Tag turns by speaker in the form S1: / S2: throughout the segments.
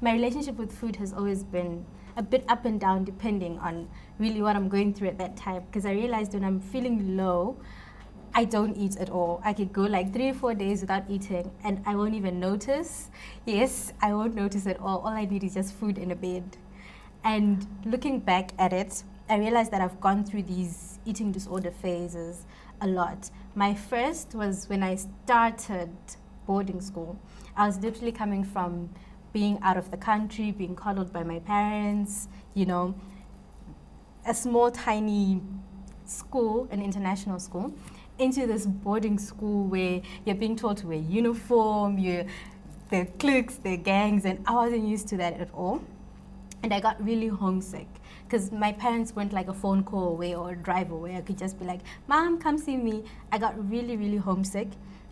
S1: my relationship with food has always been a bit up and down depending on really what I'm going through at that time. Because I realized when I'm feeling low, I don't eat at all. I could go like 3 or 4 days without eating and I won't even notice. Yes, I won't notice at all. All I need is just food and a bed. And looking back at it, I realized that I've gone through these eating disorder phases a lot. My first was when I started boarding school. I was literally coming from being out of the country, being coddled by my parents, you know, a small, tiny school, an international school, into this boarding school where you're being told to wear uniform, the cliques, the gangs, and I wasn't used to that at all. And I got really homesick because my parents weren't like a phone call away or a drive away. I could just be like, Mom, come see me. I got really, really homesick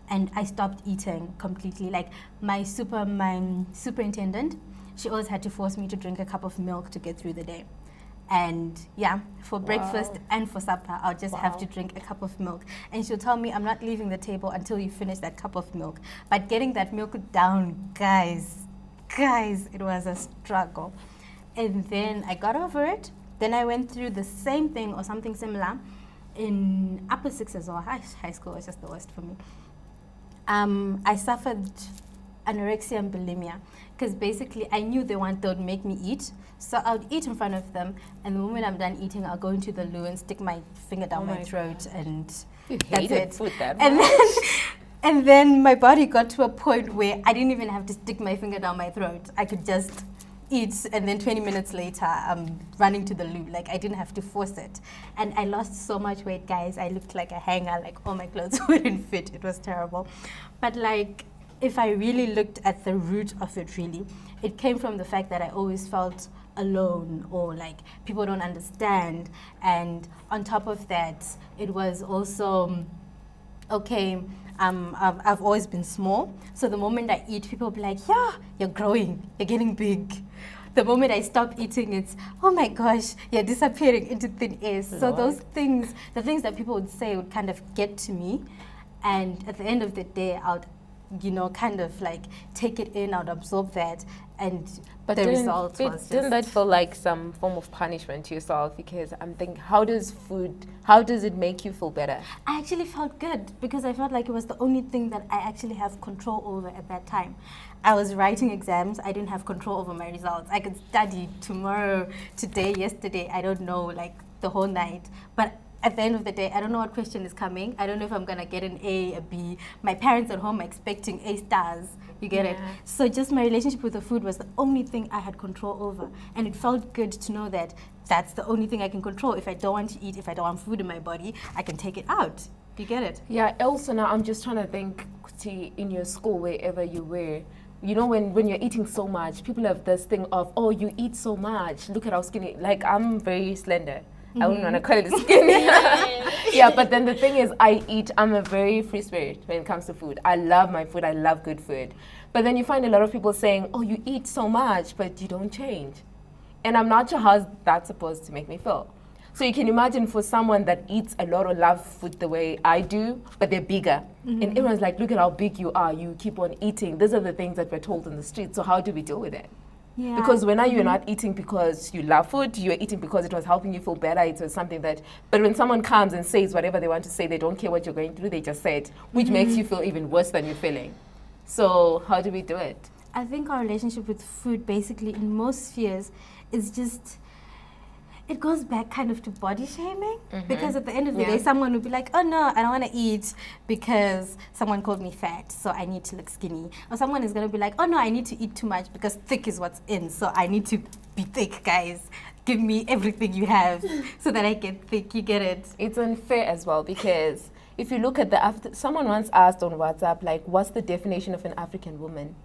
S1: and I stopped eating completely. Like my superintendent, she always had to force me to drink a cup of milk to get through the day. And yeah, for breakfast and for supper, I'll just have to drink a cup of milk. And she'll tell me, I'm not leaving the table until you finish that cup of milk. But getting that milk down, guys, it was a struggle. And then I got over it. Then I went through the same thing or something similar in upper six as well. High school was just the worst for me. I suffered anorexia and bulimia because basically I knew they would make me eat. So I would eat in front of them, and the moment I'm done eating, I'll go into the loo and stick my finger down my throat, and
S2: you
S1: that's it.
S2: Food that
S1: and and then my body got to a point where I didn't even have to stick my finger down my throat. I could just eat, and then 20 minutes later, I'm running to the loo. Like, I didn't have to force it. And I lost so much weight, guys. I looked like a hanger. Like, all my clothes wouldn't fit. It was terrible. But, like, if I really looked at the root of it, really, it came from the fact that I always felt alone, or like people don't understand. And on top of that, it was also, okay, I've always been small. So the moment I eat, people will be like, yeah, you're growing, you're getting big. The moment I stop eating, it's, oh my gosh, you're disappearing into thin air. So those things, the things that people would say would kind of get to me. And at the end of the day, I would, kind of like take it in, I would absorb that. And
S2: but
S1: the result was just...
S2: Didn't that feel like some form of punishment to yourself? Because I'm thinking, how does it make you feel better?
S1: I actually felt good because I felt like it was the only thing that I actually have control over at that time. I was writing exams, I didn't have control over my results. I could study tomorrow, today, yesterday, I don't know, like the whole night. But at the end of the day, I don't know what question is coming. I don't know if I'm gonna get an A, a B. My parents at home are expecting A stars. You get it? So just my relationship with the food was the only thing I had control over. And it felt good to know that that's the only thing I can control. If I don't want to eat, if I don't want food in my body, I can take it out. Do you get it?
S2: Yeah, also now I'm just trying to think, in your school, wherever you were, when you're eating so much, people have this thing of, oh, you eat so much. Look at how skinny. Like, I'm very slender. I wouldn't want to call it skinny. Yeah, but then the thing is, I'm a very free spirit when it comes to food. I love my food, I love good food. But then you find a lot of people saying, oh, you eat so much, but you don't change. And I'm not sure how that's supposed to make me feel. So you can imagine for someone that eats a lot or loves food the way I do, but they're bigger. And everyone's like, look at how big you are, you keep on eating. These are the things that we're told in the street, so how do we deal with it?
S1: Yeah.
S2: Because when you're not eating because you love food, you're eating because it was helping you feel better, it was something that, but when someone comes and says whatever they want to say, they don't care what you're going through, they just say it, which makes you feel even worse than you're feeling. So how do we do it?
S1: I think our relationship with food basically in most spheres is just, it goes back kind of to body shaming, because at the end of the day, someone would be like, oh no, I don't want to eat because someone called me fat, so I need to look skinny. Or someone is going to be like, oh no, I need to eat too much because thick is what's in, so I need to be thick, guys. Give me everything you have so that I get thick, you get it?
S2: It's unfair as well, because if you look at someone once asked on WhatsApp, like, what's the definition of an African woman?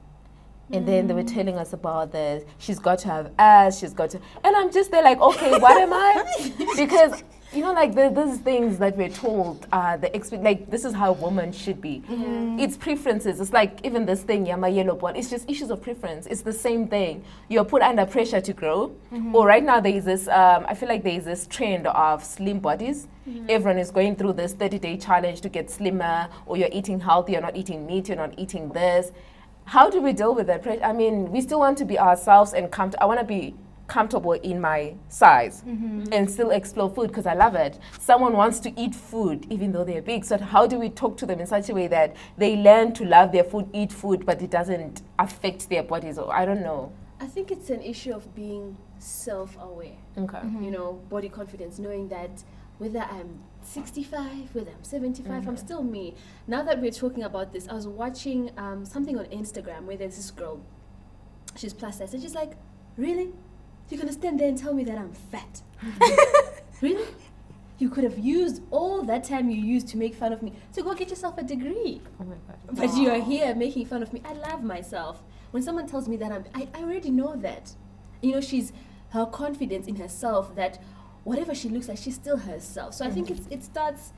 S2: And then they were telling us about this. She's got to have ass, she's got to... And I'm just there like, okay, what am I? Because, like, there's things that we're told, like, this is how a woman should be. It's preferences. It's like, even this thing, my yellow ball, it's just issues of preference. It's the same thing. You're put under pressure to grow. Or right now, there is this, I feel like there is this trend of slim bodies. Everyone is going through this 30-day challenge to get slimmer, or you're eating healthy, you're not eating meat, you're not eating this. how do we deal with that pressure? I mean, we still want to be ourselves and I want to be comfortable in my size and still explore food because I love it. Someone wants to eat food even though they're big. So how do we talk to them in such a way that they learn to love their food, eat food, but it doesn't affect their bodies? Or I don't know.
S3: I think it's an issue of being self-aware.
S2: Okay.
S3: You know, body confidence, knowing that whether I'm 65, whether I'm 75, I'm still me. Now that we're talking about this, I was watching something on Instagram where there's this girl, she's plus size, and she's like, really? You're gonna stand there and tell me that I'm fat? Really? You could have used all that time you used to make fun of me to go get yourself a degree.
S2: Oh my God.
S3: But you are here making fun of me. I love myself. When someone tells me that I already know that. You know, her confidence in herself that whatever she looks like, she's still herself. So I think it starts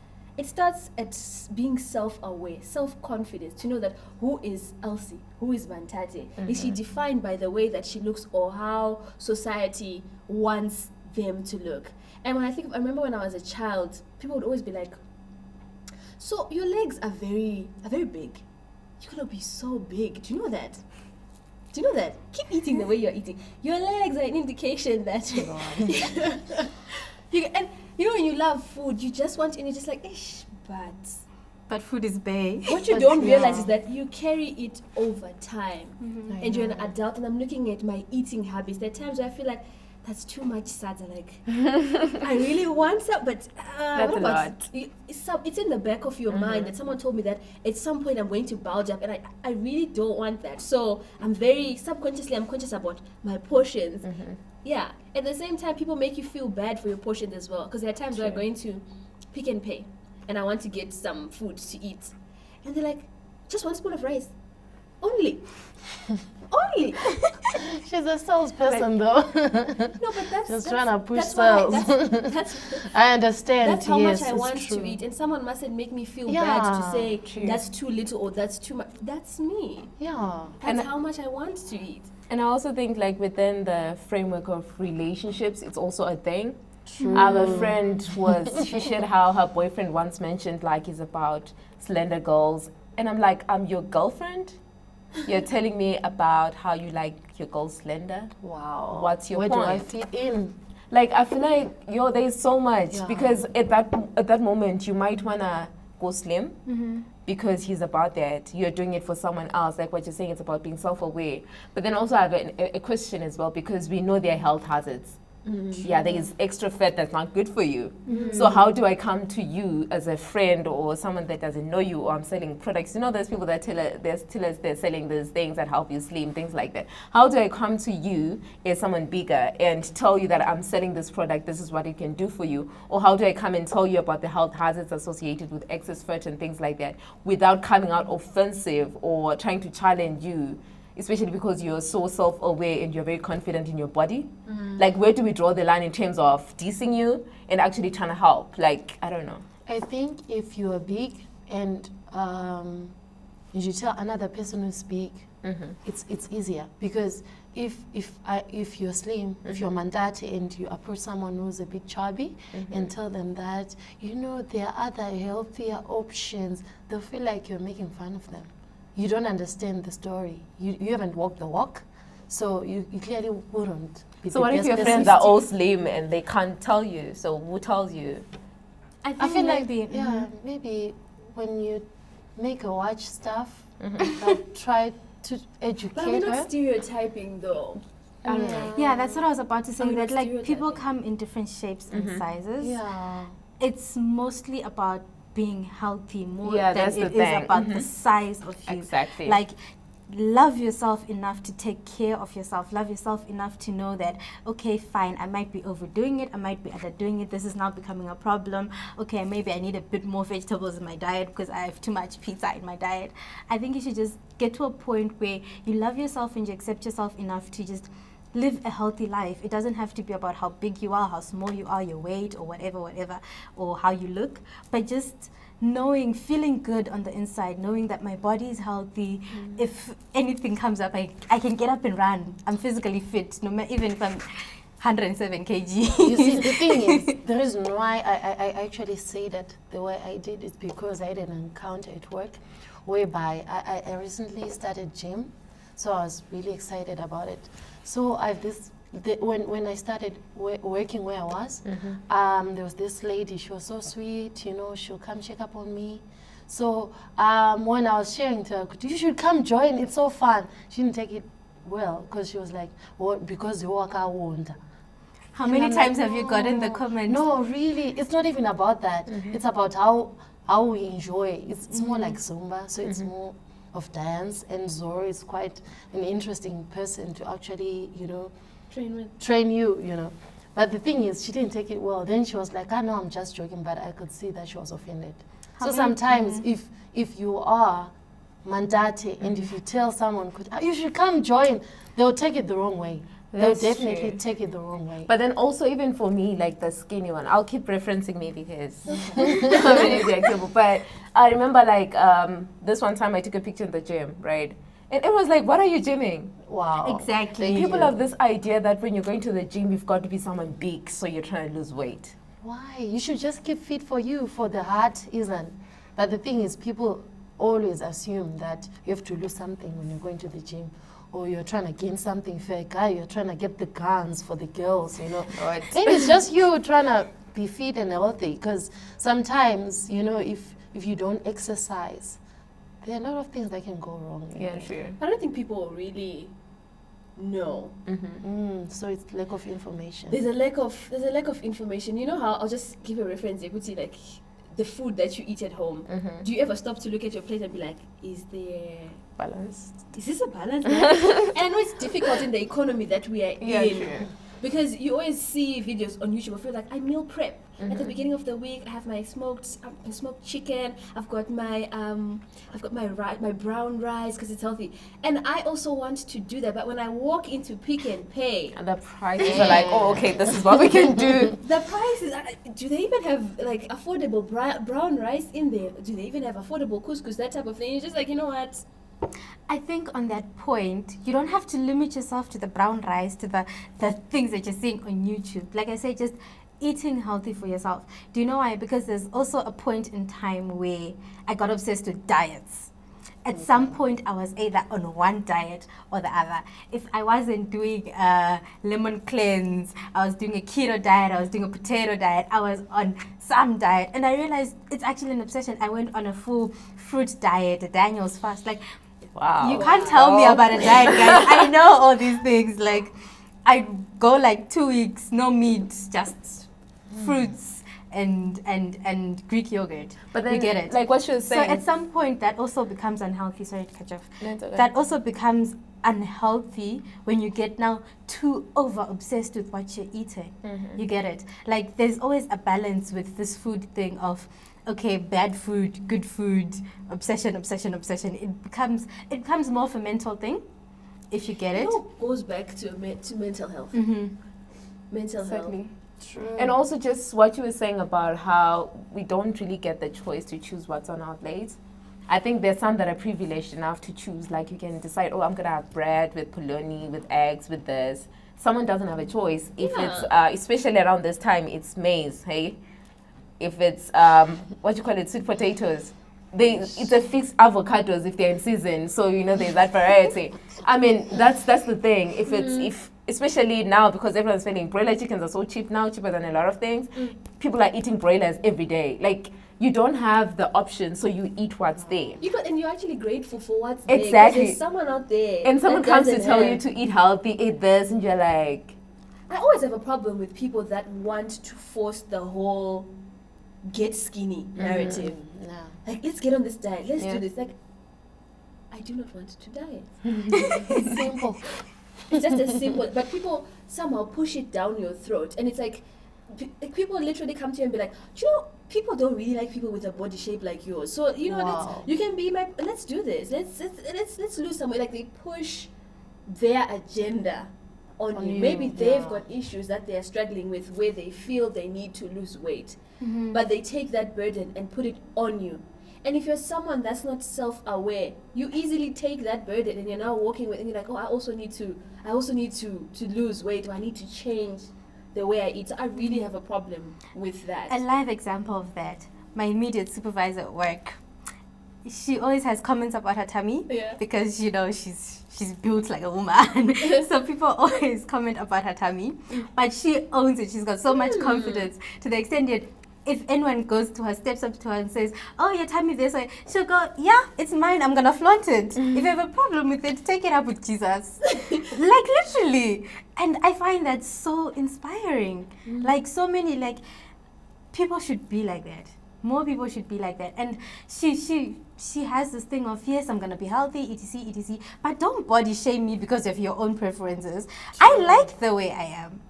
S3: at being self-aware, self-confidence, to know that who is Elsie, who is Bantate? Is she defined by the way that she looks or how society wants them to look? And I remember when I was a child, people would always be like, so your legs are very big. You're gonna be so big. Do you know that? Do you know that? Keep eating the way you're eating. Your legs are an indication that and you know when you love food, you just want and you're just like, ish,
S1: But food is bae.
S3: what you don't realize is that you carry it over time. And you're an adult, and I'm looking at my eating habits. There are times where I feel like that's too much sada. Like, I really want some, but
S2: That's
S3: what
S2: a
S3: about
S2: lot.
S3: it's in the back of your mind that someone told me that at some point I'm going to bulge up, and I really don't want that. So I'm very subconsciously, I'm conscious about my portions. Yeah. At the same time, people make you feel bad for your portions as well, because there are times where I'm going to Pick and Pay, and I want to get some food to eat, and they're like, just 1 spoon of rice, only. Only.
S4: She's a salesperson, though.
S3: No, but
S4: Just trying to push
S3: that's why-
S4: sales.
S3: That's
S4: I understand.
S3: that's how
S4: yes,
S3: much I
S4: it's
S3: want
S4: true.
S3: to eat, and someone mustn't make me feel
S4: Yeah,
S3: bad to say
S2: true.
S3: that's too little or that's too much. That's me.
S4: Yeah.
S3: That's
S2: And
S3: how much I want to eat.
S2: And I also think like within the framework of relationships, it's also a thing.
S4: True.
S2: I have a friend she shared how her boyfriend once mentioned like he's about slender girls. And I'm like, I'm your girlfriend? You're telling me about how you like your girls slender?
S4: Wow.
S2: What's your
S4: Where
S2: point?
S4: do I fit in?
S2: Like I feel like there's so much
S4: Yeah.
S2: because at that moment you might wanna go slim because he's about that. You're doing it for someone else. Like what you're saying, it's about being self-aware. But then also I have a question as well because we know there are health hazards. Yeah, there is extra fat that's not good for you. So how do I come to you as a friend or someone that doesn't know you, or I'm selling products? You know, there's people that tell us they're selling these things that help you slim, things like that. How do I come to you as someone bigger and tell you that I'm selling this product, this is what it can do for you? Or how do I come and tell you about the health hazards associated with excess fat and things like that without coming out offensive or trying to challenge you? Especially because you're so self-aware and you're very confident in your body. Like, where do we draw the line in terms of dissing you and actually trying to help? Like, I don't know.
S4: I think if you are big and you tell another person who's big, it's easier because if you're slim, if you're mandate and you approach someone who's a bit chubby and tell them that there are other healthier options, they'll feel like you're making fun of them. You don't understand the story. You haven't walked the walk, so you clearly wouldn't be
S2: So
S4: the
S2: what if
S4: best
S2: your
S4: person
S2: friends
S4: to
S2: are all slim and they can't tell you? So who tells you?
S1: I think
S4: I feel like
S1: maybe,
S4: maybe when you make her watch stuff, like try to educate
S3: But we're
S4: her.
S3: not stereotyping though.
S1: Yeah, that's what I was about to say.
S3: I'm
S1: That
S3: not
S1: like people
S3: stereotyping.
S1: come in different shapes and sizes.
S4: Yeah.
S1: It's mostly about being healthy more
S2: Yeah,
S1: than
S2: that's the
S1: it
S2: thing.
S1: is about the size of you.
S2: Exactly.
S1: Like, love yourself enough to take care of yourself. Love yourself enough to know that, okay, fine, I might be overdoing it. I might be underdoing it. This is now becoming a problem. Okay, maybe I need a bit more vegetables in my diet because I have too much pizza in my diet. I think you should just get to a point where you love yourself and you accept yourself enough to just live a healthy life. It doesn't have to be about how big you are, how small you are, your weight, or whatever, or how you look, but just feeling good on the inside, knowing that my body is healthy. If anything comes up, I can get up and run. I'm physically fit, even if I'm 107 kg.
S4: You see, the thing is, the reason why I actually say that the way I did is because I had an encounter at work whereby I recently started gym, so I was really excited about it. So when I started working where I was, there was this lady, she was so sweet, you know, she'll come check up on me. So when I was sharing to her, you should come join, it's so fun. She didn't take it well because she was like, well, because you walk out won't.
S1: How
S4: And
S1: many
S4: I'm
S1: times
S4: like,
S1: have you gotten the comment?
S4: No, really, it's not even about that. It's about how we enjoy. It's more like Zumba, so it's more of dance. And Zoro is quite an interesting person to actually, you know, train you, you know. But the thing is, she didn't take it well. Then she was like, I know I'm just joking, but I could see that she was offended.
S1: How
S4: So
S1: many-
S4: sometimes if you are mandate and if you tell someone, you should come join, they'll take it the wrong way.
S2: That's
S4: They'll definitely
S2: true.
S4: take it the wrong way.
S2: But then also even for me, like the skinny one, I'll keep referencing me because I'm an example. But I remember like this one time I took a picture in the gym, right? And it was like, what are you gymming?
S4: Wow.
S1: Exactly.
S4: Thank
S2: People
S4: you.
S2: have this idea that when you're going to the gym, you've got to be someone big, so you're trying to lose weight.
S4: Why? You should just keep fit for you, for the heart isn't. But the thing is, people always assume that you have to lose something when you're going to the gym. Or you're trying to gain something for a guy, you're trying to get the guns for the girls, you know.
S2: Right.
S4: And it's just you trying to be fit and healthy. Because sometimes, you know, if you don't exercise, there are a lot of things that can go wrong. you
S2: Yeah,
S4: know.
S2: sure.
S3: I don't think people really know.
S4: So it's lack of information.
S3: There's a lack of information. You know how, I'll just give a reference. You could see like the food that you eat at home. Do you ever stop to look at your plate and be like, is
S2: Balanced.
S3: this a balance? And I know it's difficult in the economy that we are
S2: Yeah,
S3: in.
S2: sure.
S3: Because you always see videos on YouTube. I feel like I meal prep at the beginning of the week. I have my smoked chicken. I've got my my brown rice because it's healthy. And I also want to do that. But when I walk into Pick n Pay,
S2: And the prices are like, oh, okay, this is what we can do.
S3: the prices. Do they even have like affordable brown rice in there? Do they even have affordable couscous? That type of thing. You're just like, you know what?
S1: I think on that point, you don't have to limit yourself to the brown rice, to the things that you're seeing on YouTube. Like I said, just eating healthy for yourself. Do you know why? Because there's also a point in time where I got obsessed with diets. At some point, I was either on one diet or the other. If I wasn't doing a lemon cleanse, I was doing a keto diet, I was doing a potato diet, I was on some diet. And I realized it's actually an obsession. I went on a full fruit diet, a Daniel's fast. Like,
S2: Wow.
S1: you can't tell me about a diet, guys. I know all these things. Like, I go like 2 weeks, no meat, just fruits and Greek yogurt.
S2: But then,
S1: you get it.
S2: like what she was
S1: So
S2: saying.
S1: at some point, that also becomes unhealthy. Sorry to cut you off.
S2: No, it's okay.
S1: That also becomes unhealthy when you get now too over obsessed with what you're eating. You get it. Like, there's always a balance with this food thing of, okay, bad food, good food, obsession. It becomes more of a mental thing, if you get it.
S3: It all goes back to mental health. Mental health.
S2: Exactly.
S4: True.
S2: And also just what you were saying about how we don't really get the choice to choose what's on our plate. I think there's some that are privileged enough to choose, like you can decide, oh, I'm going to have bread with polony, with eggs, with this. Someone doesn't have a choice. If it's, especially around this time, it's maize, hey? If it's, what you call it, sweet potatoes. It's a fixed avocados if they're in season, so you know there's that variety. I mean, that's the thing. If it's especially now, because everyone's feeling broiler chickens are so cheap now, cheaper than a lot of things. People are eating broilers every day. Like, you don't have the option, so you eat what's there.
S3: And you're actually grateful for what's there. 'Cause
S2: Exactly.
S3: There's someone out there.
S2: And someone
S3: that
S2: comes to
S3: doesn't
S2: tell you
S3: have.
S2: to eat healthy, eat this, and you're like,
S3: I always have a problem with people that want to force the whole get skinny narrative.
S4: Yeah.
S3: Like, let's get on this diet. Let's
S2: Yeah.
S3: do this. Like, I do not want to diet.
S4: It's simple.
S3: It's just as simple. But people somehow push it down your throat. And it's like people literally come to you and be like, do you know, people don't really like people with a body shape like yours. So, you know,
S4: Wow.
S3: you can be let's do this. Let's lose some weight. Like, they push their agenda on you. Maybe they've got issues that they're struggling with where they feel they need to lose weight. But they take that burden and put it on you. And if you're someone that's not self-aware, you easily take that burden and you're now walking with, and you're like, oh, I also need to lose weight, or I need to change the way I eat. So I really have a problem with that.
S1: A live example of that, my immediate supervisor at work, she always has comments about her tummy
S3: Yeah.
S1: because, you know, she's built like a woman. So people always comment about her tummy, but she owns it. She's got so much confidence to the extent that if anyone goes to her, steps up to her and says, oh, your tummy this way, she'll go, yeah, it's mine, I'm gonna flaunt it. If you have a problem with it, take it up with Jesus. Like, literally. And I find that so inspiring. Like, so many, like, people should be like that. More people should be like that. And she has this thing of, yes, I'm gonna be healthy, etc, etc, but don't body shame me because of your own preferences. I like the way I am.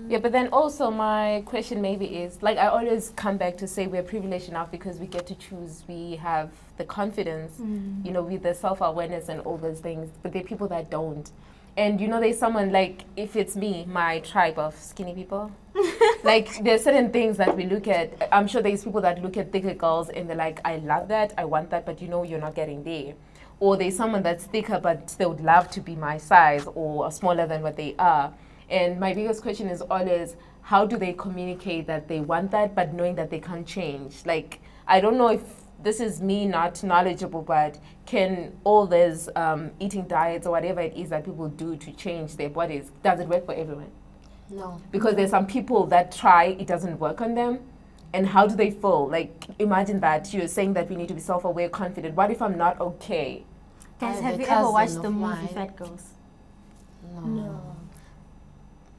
S2: Yeah, but then also my question maybe is, like, I always come back to say we're privileged enough because we get to choose, we have the confidence, you know, with the self-awareness and all those things, but there are people that don't. And, you know, there's someone, like, if it's me, my tribe of skinny people, like, there's certain things that we look at. I'm sure there's people that look at thicker girls and they're like, I love that, I want that, but, you know, you're not getting there. Or there's someone that's thicker, but they would love to be my size or smaller than what they are. And my biggest question is always, how do they communicate that they want that, but knowing that they can't change? Like, I don't know if this is me not knowledgeable, but can all these eating diets or whatever it is that people do to change their bodies, does it work for everyone?
S4: No.
S2: Because there's some people that try, it doesn't work on them. And how do they feel? Like, imagine that you're saying that we need to be self-aware, confident. What if I'm not okay?
S1: Guys,
S4: I have
S1: have
S4: a
S1: you ever
S4: cousin
S1: watched
S4: of
S1: the movie
S4: mine.
S1: Fat Girls?
S3: No.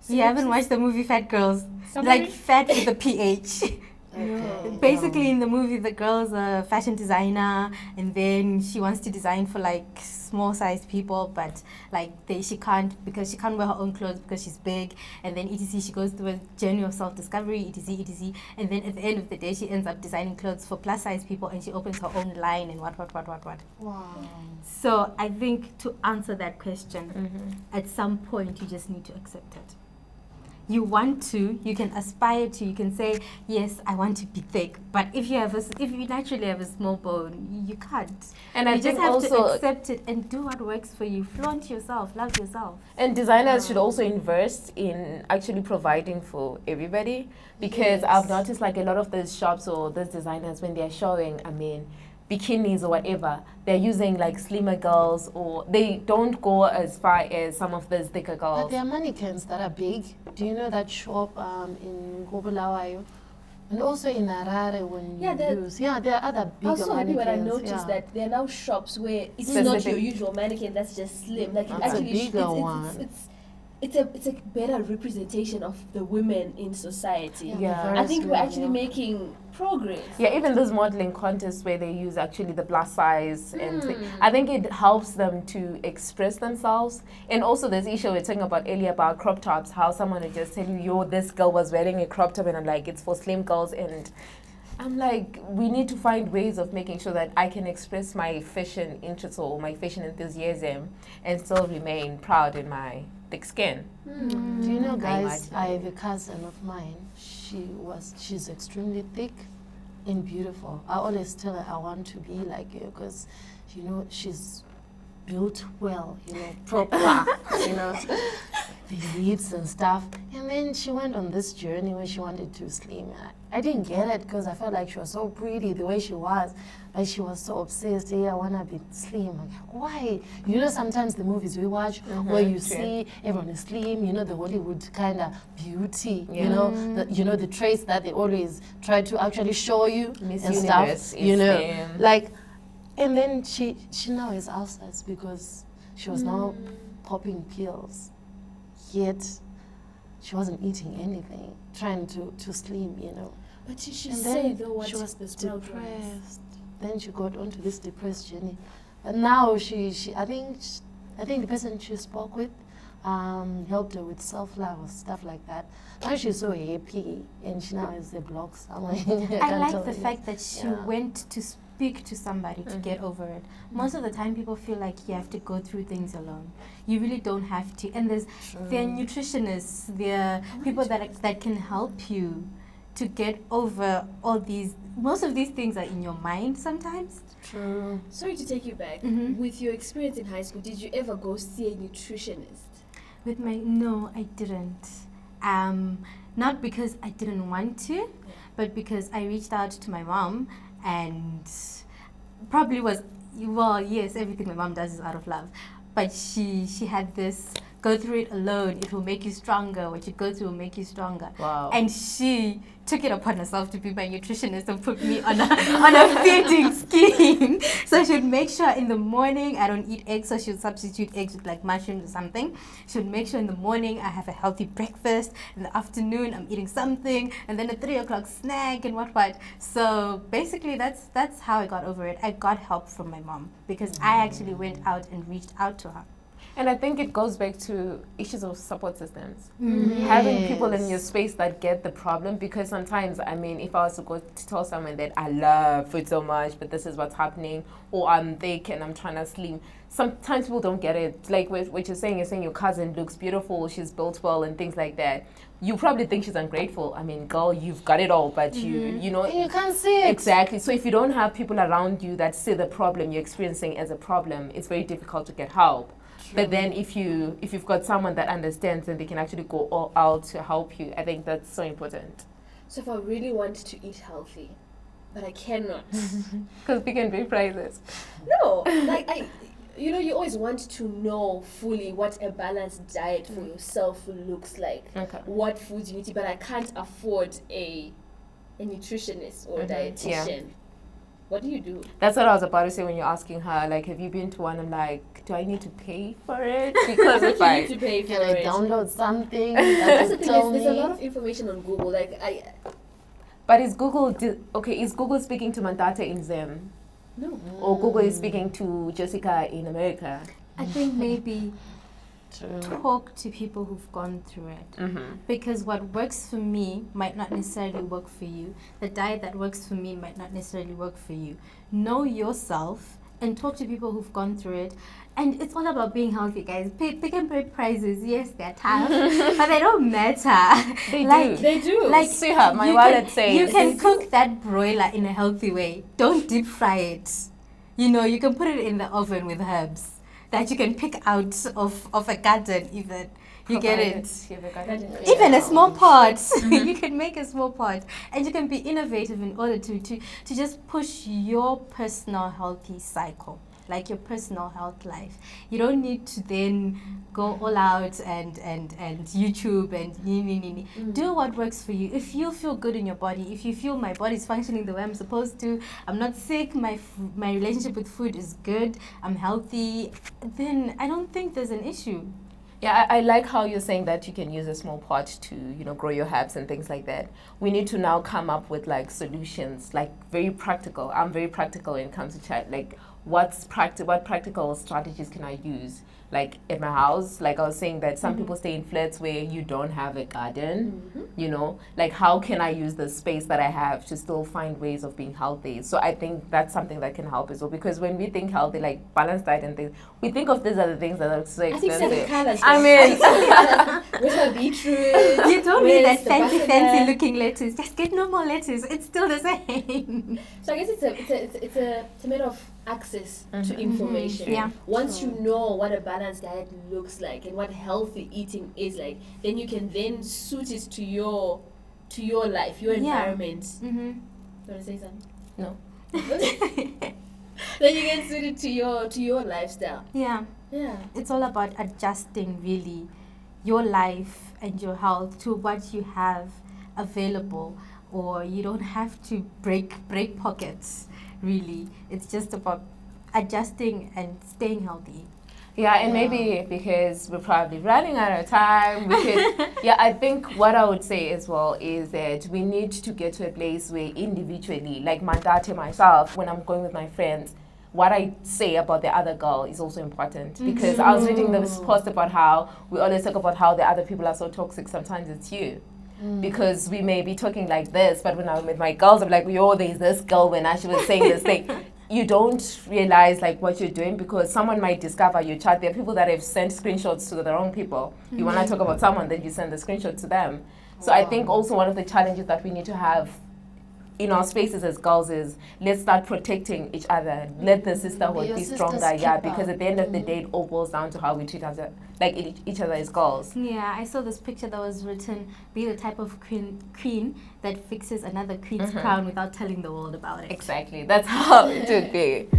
S1: You haven't watched the movie Fat Girls?
S3: Somebody-
S1: Like fat with a PH.
S4: Okay.
S1: Basically, in the movie, the girl's a fashion designer, and then she wants to design for like small-sized people, but like she can't because she can't wear her own clothes because she's big. And then etc. She goes through a journey of self-discovery, etc. etc. And then at the end of the day, she ends up designing clothes for plus-size people, and she opens her own line and what.
S4: Wow.
S1: So I think to answer that question, at some point you just need to accept it. You want to, you can aspire to, you can say, yes, I want to be thick. But if you naturally have a small bone, you can't.
S2: And I
S1: You just
S2: think
S1: have
S2: also,
S1: to accept it and do what works for you. Flaunt yourself, love yourself.
S2: and designers should also invest in actually providing for everybody, because
S4: Yes.
S2: I've noticed like a lot of those shops or those designers, when they're showing, I mean, bikinis or whatever, they're using like slimmer girls, or they don't go as far as some of those thicker
S4: But
S2: girls.
S4: there are mannequins that are big. Do you know that shop in Gobulawayo? And also in Harare when
S3: Yeah, there-
S4: there are other
S3: I
S4: bigger
S3: was so happy when I
S4: mannequins,
S3: noticed
S4: yeah.
S3: that there are now shops where it's
S2: Specific.
S3: not your usual mannequin that's just slim. Like it
S4: That's a
S3: actually
S4: bigger
S3: it's,
S4: one.
S3: it's a better representation of the women in society.
S2: Yeah.
S4: very
S3: I think we're
S4: slim,
S3: actually
S4: yeah.
S3: making progress.
S2: Yeah, even those modeling contests where they use actually the plus size and I think it helps them to express themselves. And also this issue we were talking about earlier about crop tops, how someone would just tell you, yo, this girl was wearing a crop top, and I'm like, it's for slim girls. And I'm like, we need to find ways of making sure that I can express my fashion interest or my fashion enthusiasm and still remain proud in my thick skin.
S4: Do you know, guys,
S2: imagine.
S4: I have a cousin of mine. She's extremely thick and beautiful. I always tell her I want to be like her because, you know, she's built well, you know, proper, you know, the hips and stuff. And then she went on this journey where she wanted to slim. I didn't get it because I felt like she was so pretty the way she was, but she was so obsessed. Hey, I want to be slim. I'm like, why? You know, sometimes the movies we watch where you
S2: true.
S4: see everyone is slim, you know, the Hollywood kind of beauty,
S2: Yeah.
S4: you know, the traits that they always try to actually show you
S2: Miss
S4: and
S2: Universe
S4: stuff,
S2: is
S4: you know,
S2: slim.
S4: like. And then she now has ulcers because she was now popping pills, yet she wasn't eating anything, trying to slim, you know.
S3: But you should
S4: And
S3: say
S4: then
S3: though
S4: she
S3: what's
S4: was
S3: the progress.
S4: depressed. Then she got onto this depressed journey, but now I think the person she spoke with helped her with self-love or stuff like that. Now she's so happy, and she now has the blog somewhere.
S1: I like the fact that she
S4: Yeah.
S1: went to speak to somebody to get over it. Most of the time people feel like you have to go through things alone. You really don't have to. And there are nutritionists, there are people that can help you to get over all these. most of these things are in your mind sometimes.
S4: True.
S3: Sorry to take you back.
S1: Mhm.
S3: With your experience in high school, did you ever go see a nutritionist?
S1: No, I didn't. Not because I didn't want to, but because I reached out to my mom and probably was, well, yes, everything my mom does is out of love, but she had this, go through it alone, it will make you stronger, what you go through will make you stronger.
S2: Wow.
S1: And she took it upon herself to be my nutritionist and put me on a feeding scheme. So she would make sure in the morning I don't eat eggs, so she would substitute eggs with like mushrooms or something. She would make sure in the morning I have a healthy breakfast, in the afternoon I'm eating something, and then a 3 o'clock snack and what. So basically that's how I got over it. I got help from my mom because I actually went out and reached out to her.
S2: And I think it goes back to issues of support systems.
S1: Mm-hmm.
S2: Having people in your space that get the problem, because sometimes, I mean, if I was to go to tell someone that I love food so much, but this is what's happening, or I'm thick and I'm trying to slim, sometimes people don't get it. Like what you're saying your cousin looks beautiful, she's built well and things like that. You probably think she's ungrateful. I mean, girl, you've got it all, but you know.
S4: You can't see it.
S2: Exactly. So if you don't have people around you that see the problem you're experiencing as a problem, it's very difficult to get help. But then if you've got someone that understands and they can actually go all out to help you, I think that's so important.
S3: So if I really want to eat healthy, but I cannot.
S2: Because we can pay prices.
S3: No, like you always want to know fully what a balanced diet for yourself looks like.
S2: Okay.
S3: What foods you need to, but I can't afford a nutritionist or a dietitian.
S2: Yeah.
S3: What do you do?
S2: That's what I was about to say when you're asking her, like, have you been to one? I'm like, do I need to pay for it? Because if
S3: You
S2: I...
S3: need to pay for
S4: Can I
S3: it.
S4: download something
S3: That's the
S4: that
S3: thing,
S4: tell
S3: there's a
S4: me?
S3: lot of information on Google. Like
S2: But is Google... is Google speaking to Mandate in Zim?
S3: no.
S2: Or Google is speaking to Jessica in America?
S1: I think maybe
S4: True.
S1: talk to people who've gone through it.
S2: Mm-hmm.
S1: Because what works for me might not necessarily work for you. The diet that works for me might not necessarily work for you. Know yourself and talk to people who've gone through it. And it's all about being healthy, guys. Pick and pay prices, yes, they're tough, but they don't matter.
S2: They
S1: Like,
S2: do.
S3: They do.
S1: Like,
S2: Sweetheart, my
S1: you
S2: wallet
S1: can,
S2: says...
S1: you can cook that broiler in a healthy way. Don't deep fry it. You know, you can put it in the oven with herbs that you can pick out of a garden even. You get it? Even a small pot. You can make a small pot. And you can be innovative in order to just push your personal healthy cycle, like your personal health life. You don't need to then go all out and YouTube and do what works for you. If you feel good in your body, if you feel my body's functioning the way I'm supposed to, I'm not sick, my relationship with food is good, I'm healthy, then I don't think there's an issue.
S2: Yeah, I like how you're saying that you can use a small pot to, grow your herbs and things like that. We need to now come up with like solutions, like very practical. I'm very practical when it comes to chat. Like, what practical strategies can I use? Like at my house, like I was saying that some people stay in flats where you don't have a garden, like how can I use the space that I have to still find ways of being healthy? So I think that's something that can help as well, because when we think healthy, like balanced diet and things, we think of these other things that are so
S3: I think seven
S2: expensive.
S3: colors.
S2: I mean,
S3: Where's my beetroot?
S1: You don't need
S3: Where's
S1: that
S3: the
S1: fancy
S3: butter?
S1: looking lettuce. Just get normal lettuce. It's still the same.
S3: So I guess it's a matter of access to information.
S1: Yeah.
S3: Once you know what a balanced diet looks like and what healthy eating is like, then you can then suit it to your life, your environment.
S1: Mm-hmm.
S3: You want to say something?
S2: No.
S3: Then you can suit it to your lifestyle.
S1: Yeah.
S3: Yeah.
S1: It's all about adjusting really your life and your health to what you have available, or you don't have to break pockets really. It's just about adjusting and staying healthy.
S2: Yeah, and maybe because we're probably running out of time, we could, I think what I would say as well is that we need to get to a place where individually, like Mandate, myself, when I'm going with my friends, what I say about the other girl is also important. Because I was reading this post about how we always talk about how the other people are so toxic, sometimes it's you. Because we may be talking like this, but when I'm with my girls, I'm like, yo, there's this girl when she was saying this thing. You don't realize like what you're doing, because someone might discover your chat. There are people that have sent screenshots to the wrong people. You want to talk about someone, then you send the screenshot to them. So I think also one of the challenges that we need to have in our spaces as girls is let's start protecting each other. Let the sisterhood
S4: Your
S2: be
S4: sister's
S2: stronger. Yeah,
S4: keeper.
S2: because at the end of the day, it all boils down to how we treat each other as girls.
S1: Yeah, I saw this picture that was written, be the type of queen that fixes another queen's crown without telling the world about it.
S2: Exactly. That's how it should be.